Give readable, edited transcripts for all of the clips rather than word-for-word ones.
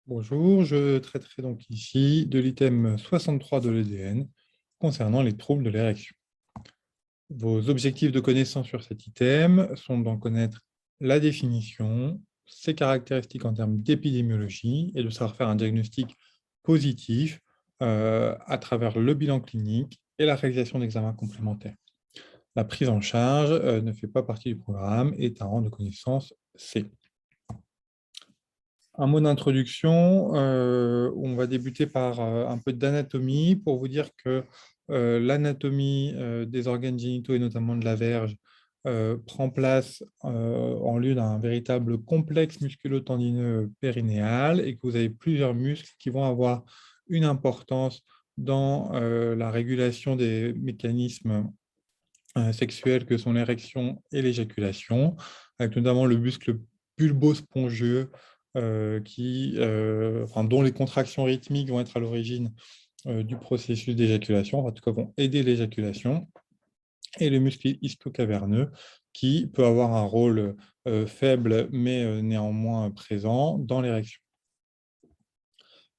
Bonjour, je traiterai donc ici de l'item 63 de l'EDN concernant les troubles de l'érection. Vos objectifs de connaissance sur cet item sont d'en connaître la définition, ses caractéristiques en termes d'épidémiologie et de savoir faire un diagnostic positif à travers le bilan clinique et la réalisation d'examens complémentaires. La prise en charge ne fait pas partie du programme et est un rang de connaissance C. Un mot d'introduction, on va débuter par un peu d'anatomie pour vous dire que l'anatomie des organes génitaux et notamment de la verge prend place en lieu d'un véritable complexe musculo-tendineux périnéal et que vous avez plusieurs muscles qui vont avoir une importance dans la régulation des mécanismes sexuels que sont l'érection et l'éjaculation, avec notamment le muscle bulbo-spongieux dont les contractions rythmiques vont être à l'origine du processus d'éjaculation, en tout cas vont aider l'éjaculation, et le muscle ischio-caverneux qui peut avoir un rôle faible mais néanmoins présent dans l'érection.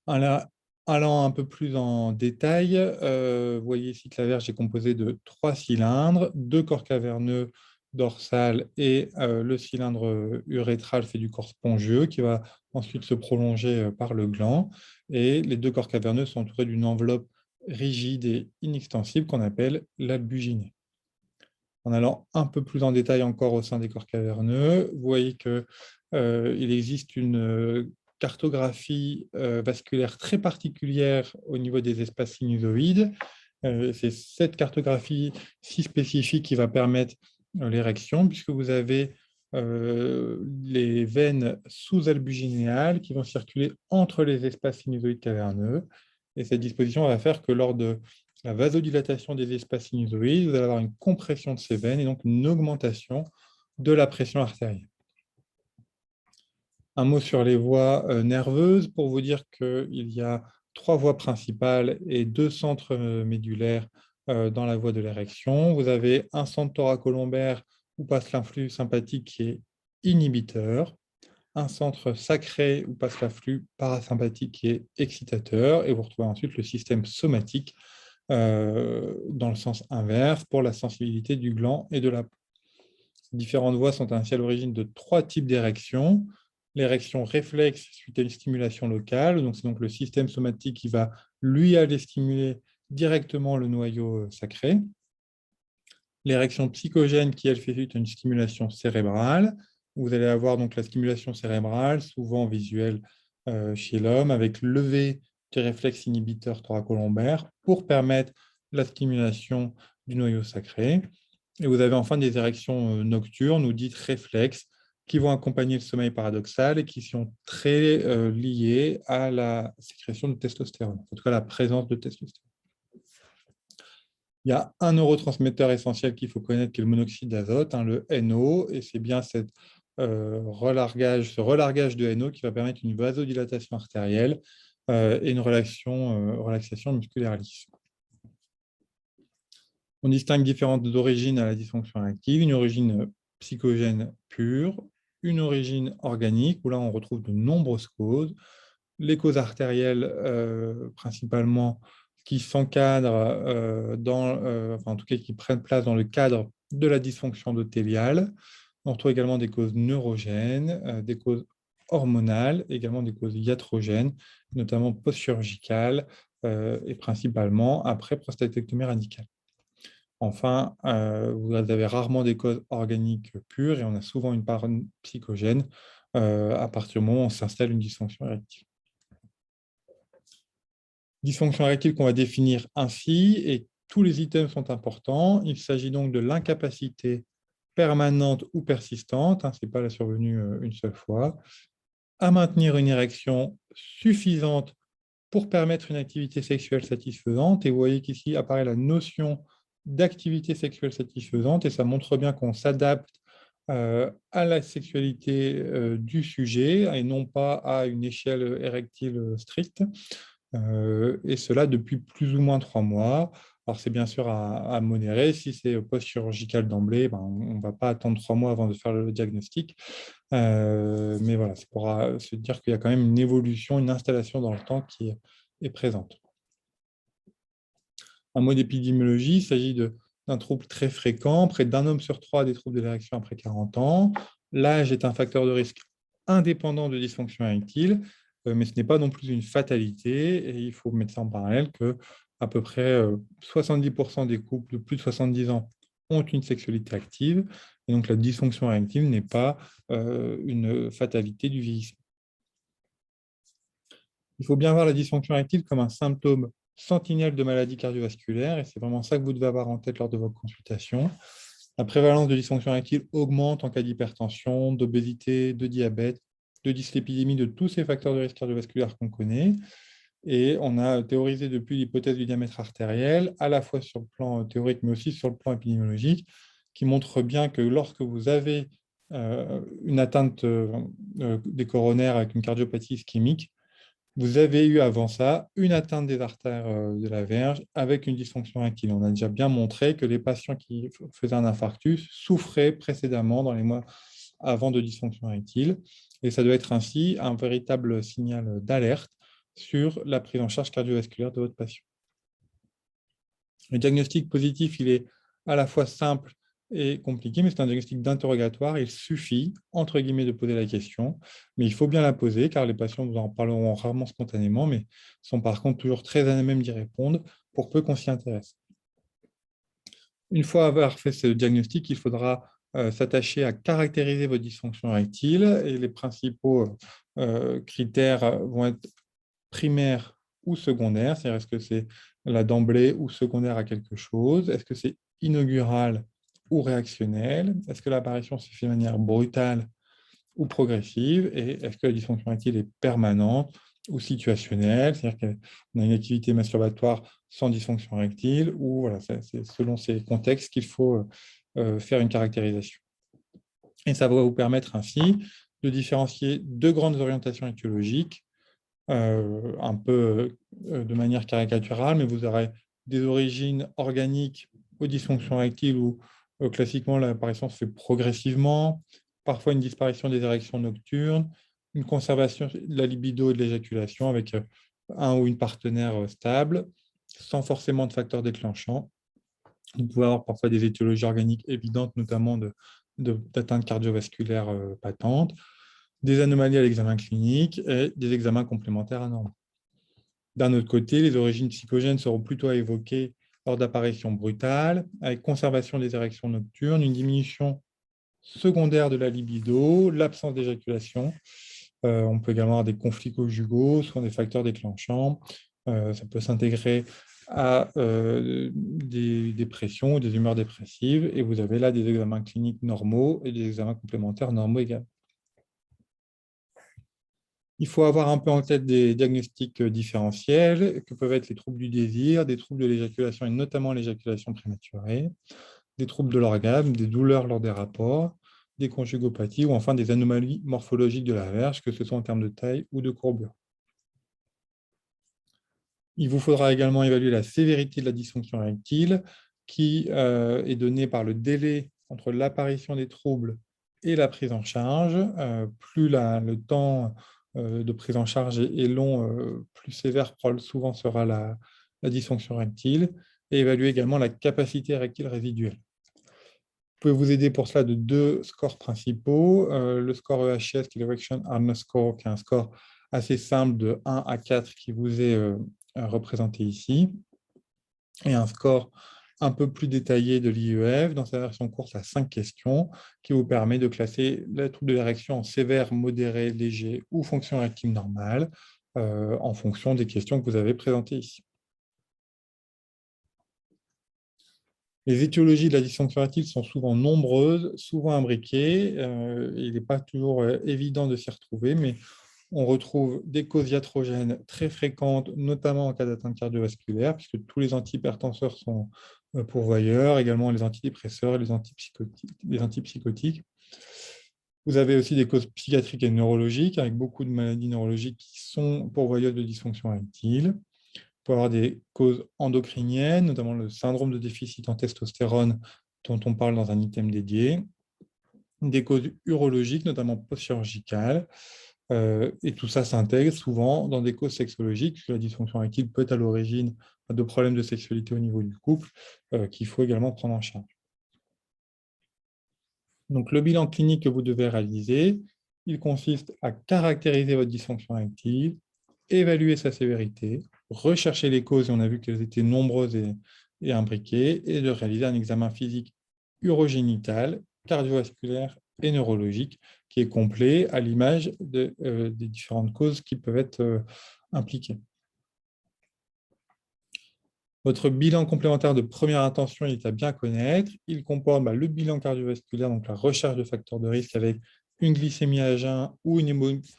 Allant un peu plus en détail, vous voyez ici que la verge est composée de 3 cylindres, 2 corps caverneux dorsal et le cylindre urétral fait du corps spongieux qui va ensuite se prolonger par le gland. Et les 2 corps caverneux sont entourés d'une enveloppe rigide et inextensible qu'on appelle l'albuginée. En allant un peu plus en détail encore au sein des corps caverneux, vous voyez qu'il existe une cartographie vasculaire très particulière au niveau des espaces sinusoïdes. C'est cette cartographie si spécifique qui va permettre l'érection, puisque vous avez les veines sous-albuginéales qui vont circuler entre les espaces sinusoïdes caverneux. Et cette disposition va faire que lors de la vasodilatation des espaces sinusoïdes, vous allez avoir une compression de ces veines et donc une augmentation de la pression artérielle. Un mot sur les voies nerveuses pour vous dire qu'il y a 3 voies principales et 2 centres médulaires dans la voie de l'érection. Vous avez un centre thoracolombaire où passe l'influx sympathique qui est inhibiteur, un centre sacré où passe l'afflux parasympathique qui est excitateur, et vous retrouvez ensuite le système somatique dans le sens inverse pour la sensibilité du gland et de la peau. Ces différentes voies sont ainsi à l'origine de 3 types d'érections. L'érection réflexe suite à une stimulation locale, donc c'est donc le système somatique qui va lui aller stimuler directement le noyau sacré. L'érection psychogène qui, elle, fait suite à une stimulation cérébrale. Vous allez avoir donc la stimulation cérébrale, souvent visuelle chez l'homme, avec levée du réflexe inhibiteur thoracolombaire pour permettre la stimulation du noyau sacré. Et vous avez enfin des érections nocturnes ou dites réflexes qui vont accompagner le sommeil paradoxal et qui sont très liées à la sécrétion de testostérone, en tout cas la présence de testostérone. Il y a un neurotransmetteur essentiel qu'il faut connaître, qui est le monoxyde d'azote, le NO, et c'est bien ce relargage de NO qui va permettre une vasodilatation artérielle et une relaxation musculaire lisse. On distingue différentes origines à la dysfonction érectile, une origine psychogène pure, une origine organique, où là on retrouve de nombreuses causes, les causes artérielles principalement, qui s'encadrent en tout cas qui prennent place dans le cadre de la dysfonction endothéliale. On retrouve également des causes neurogènes, des causes hormonales, également des causes iatrogènes, notamment post-chirurgicales et principalement après prostatectomie radicale. Enfin, vous avez rarement des causes organiques pures et on a souvent une part psychogène à partir du moment où on s'installe une dysfonction érectile. Dysfonction érectile qu'on va définir ainsi, et tous les items sont importants. Il s'agit donc de l'incapacité permanente ou persistante, ce n'est pas la survenue une seule fois, à maintenir une érection suffisante pour permettre une activité sexuelle satisfaisante. Et vous voyez qu'ici apparaît la notion d'activité sexuelle satisfaisante, et ça montre bien qu'on s'adapte à la sexualité du sujet et non pas à une échelle érectile stricte. Et cela depuis plus ou moins 3 mois. Alors, c'est bien sûr à modérer. Si c'est post-chirurgical d'emblée, ben, on ne va pas attendre 3 mois avant de faire le diagnostic. Mais voilà, c'est pour se dire qu'il y a quand même une évolution, une installation dans le temps qui est présente. Un mot d'épidémiologie, il s'agit d'un trouble très fréquent. Près d'un homme sur trois a des troubles de l'érection après 40 ans. L'âge est un facteur de risque indépendant de dysfonction érectile, mais ce n'est pas non plus une fatalité. Et il faut mettre ça en parallèle que à peu près 70% des couples de plus de 70 ans ont une sexualité active. Et donc la dysfonction érectile n'est pas une fatalité du vieillissement. Il faut bien voir la dysfonction érectile comme un symptôme sentinelle de maladies cardiovasculaires, et c'est vraiment ça que vous devez avoir en tête lors de votre consultation. La prévalence de dysfonction érectile augmente en cas d'hypertension, d'obésité, de diabète, de dyslipidémie, de tous ces facteurs de risque cardiovasculaire qu'on connaît. Et on a théorisé depuis l'hypothèse du diamètre artériel, à la fois sur le plan théorique, mais aussi sur le plan épidémiologique, qui montre bien que lorsque vous avez une atteinte des coronaires avec une cardiopathie ischémique, vous avez eu avant ça une atteinte des artères de la verge avec une dysfonction érectile. On a déjà bien montré que les patients qui faisaient un infarctus souffraient précédemment dans les mois avant de dysfonction érectile. Et ça doit être ainsi un véritable signal d'alerte sur la prise en charge cardiovasculaire de votre patient. Le diagnostic positif, il est à la fois simple et compliqué, mais c'est un diagnostic d'interrogatoire. Il suffit, entre guillemets, de poser la question, mais il faut bien la poser, car les patients vous en parleront rarement spontanément, mais sont par contre toujours très à même d'y répondre, pour peu qu'on s'y intéresse. Une fois avoir fait ce diagnostic, il faudra s'attacher à caractériser votre dysfonction érectile, et les principaux critères vont être primaires ou secondaires, c'est-à-dire est-ce que c'est là d'emblée ou secondaire à quelque chose, est-ce que c'est inaugural ou réactionnel, est-ce que l'apparition se fait de manière brutale ou progressive, et est-ce que la dysfonction érectile est permanente ou situationnelle, c'est-à-dire qu'on a une activité masturbatoire sans dysfonction érectile, ou voilà, c'est selon ces contextes qu'il faut faire une caractérisation. Et ça va vous permettre ainsi de différencier deux grandes orientations étiologiques, un peu de manière caricaturale, mais vous aurez des origines organiques aux dysfonctions érectiles où classiquement l'apparition se fait progressivement, parfois une disparition des érections nocturnes, une conservation de la libido et de l'éjaculation avec un ou une partenaire stable, sans forcément de facteurs déclenchants. Vous pouvez avoir parfois des étiologies organiques évidentes, notamment d'atteinte cardiovasculaire patente, des anomalies à l'examen clinique et des examens complémentaires anormaux. D'un autre côté, les origines psychogènes seront plutôt à évoquer lors d'apparitions brutales, avec conservation des érections nocturnes, une diminution secondaire de la libido, l'absence d'éjaculation. On peut également avoir des conflits conjugaux, soit des facteurs déclenchants. Ça peut s'intégrer à des dépressions ou des humeurs dépressives. Et vous avez là des examens cliniques normaux et des examens complémentaires normaux également. Il faut avoir un peu en tête des diagnostics différentiels, que peuvent être les troubles du désir, des troubles de l'éjaculation et notamment l'éjaculation prématurée, des troubles de l'orgasme, des douleurs lors des rapports, des conjugopathies ou enfin des anomalies morphologiques de la verge, que ce soit en termes de taille ou de courbure. Il vous faudra également évaluer la sévérité de la dysfonction érectile, qui est donnée par le délai entre l'apparition des troubles et la prise en charge. Plus le temps de prise en charge est long, plus sévère souvent sera la dysfonction érectile, et évaluer également la capacité érectile résiduelle. Vous pouvez vous aider pour cela de deux scores principaux. Le score EHS, qui est l'Erection Hardness Score, qui est un score assez simple de 1 à 4 qui vous est représenté ici, et un score un peu plus détaillé de l'IEF dans sa version courte à 5 questions, qui vous permet de classer les troubles de l'érection en sévère, modéré, léger ou fonction érectile normale, en fonction des questions que vous avez présentées ici. Les étiologies de la dysfonction érectile sont souvent nombreuses, souvent imbriquées. Il n'est pas toujours évident de s'y retrouver, mais on retrouve des causes iatrogènes très fréquentes, notamment en cas d'atteinte cardiovasculaire, puisque tous les antihypertenseurs sont pourvoyeurs, également les antidépresseurs et les antipsychotiques. Vous avez aussi des causes psychiatriques et neurologiques, avec beaucoup de maladies neurologiques qui sont pourvoyeuses de dysfonction érectile. peut avoir des causes endocriniennes, notamment le syndrome de déficit en testostérone dont on parle dans un item dédié, des causes urologiques, notamment post-chirurgicales, et tout ça s'intègre souvent dans des causes sexologiques, puisque la dysfonction érectile peut être à l'origine de problèmes de sexualité au niveau du couple, qu'il faut également prendre en charge. Donc, le bilan clinique que vous devez réaliser, il consiste à caractériser votre dysfonction érectile, évaluer sa sévérité, rechercher les causes, et on a vu qu'elles étaient nombreuses et imbriquées, et de réaliser un examen physique urogénital, cardiovasculaire et neurologique, qui est complet à l'image des différentes causes qui peuvent être impliquées. Votre bilan complémentaire de première intention, il est à bien connaître. Il comporte le bilan cardiovasculaire, donc la recherche de facteurs de risque avec une glycémie à jeun ou une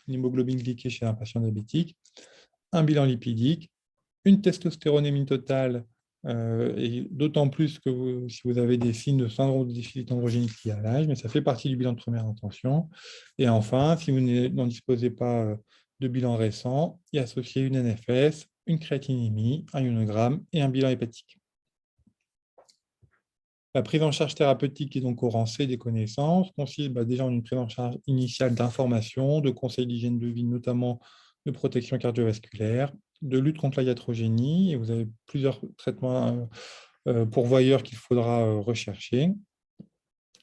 hémoglobine glyquée chez un patient diabétique, un bilan lipidique, une testostéronémie totale, et d'autant plus que si vous avez des signes de syndrome de déficit androgénique lié à l'âge, mais ça fait partie du bilan de première intention. Et enfin, si vous n'en disposez pas de bilan récent, y associer une NFS, une créatinémie, un ionogramme et un bilan hépatique. La prise en charge thérapeutique est donc au rang C des connaissances, consiste déjà en une prise en charge initiale d'information, de conseils d'hygiène de vie, notamment de protection cardiovasculaire, de lutte contre la iatrogénie, et vous avez plusieurs traitements pourvoyeurs qu'il faudra rechercher.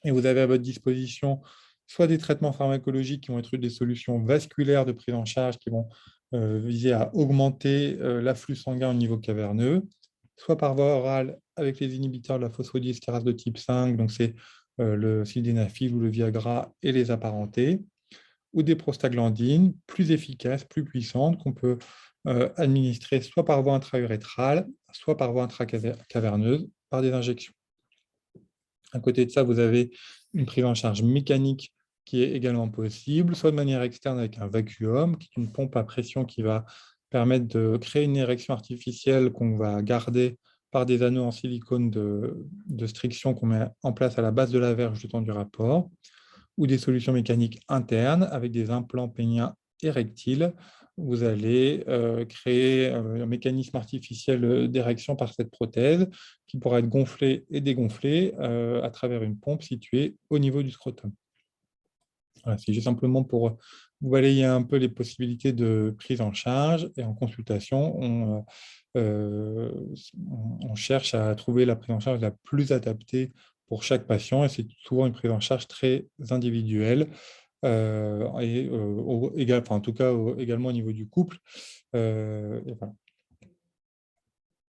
Et vous avez à votre disposition soit des traitements pharmacologiques qui vont être des solutions vasculaires de prise en charge qui vont viser à augmenter l'afflux sanguin au niveau caverneux, soit par voie orale avec les inhibiteurs de la phosphodiesterase de type 5, donc c'est le sildenafil ou le Viagra et les apparentés, ou des prostaglandines plus efficaces, plus puissantes, qu'on peut administrer soit par voie intra-urétrale, soit par voie intracaverneuse, par des injections. À côté de ça, vous avez une prise en charge mécanique qui est également possible, soit de manière externe avec un vacuum, qui est une pompe à pression qui va permettre de créer une érection artificielle qu'on va garder par des anneaux en silicone de striction qu'on met en place à la base de la verge du temps du rapport, ou des solutions mécaniques internes avec des implants péniens érectiles. Vous allez créer un mécanisme artificiel d'érection par cette prothèse qui pourra être gonflée et dégonflée à travers une pompe située au niveau du scrotum. Voilà, c'est juste simplement pour vous balayer un peu les possibilités de prise en charge, et en consultation, on cherche à trouver la prise en charge la plus adaptée pour chaque patient, et c'est souvent une prise en charge très individuelle, en tout cas également au niveau du couple. Et voilà.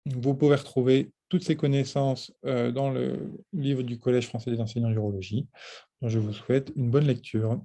Vous pouvez retrouver toutes ces connaissances dans le livre du Collège français des enseignants d'urologie. Je vous souhaite une bonne lecture.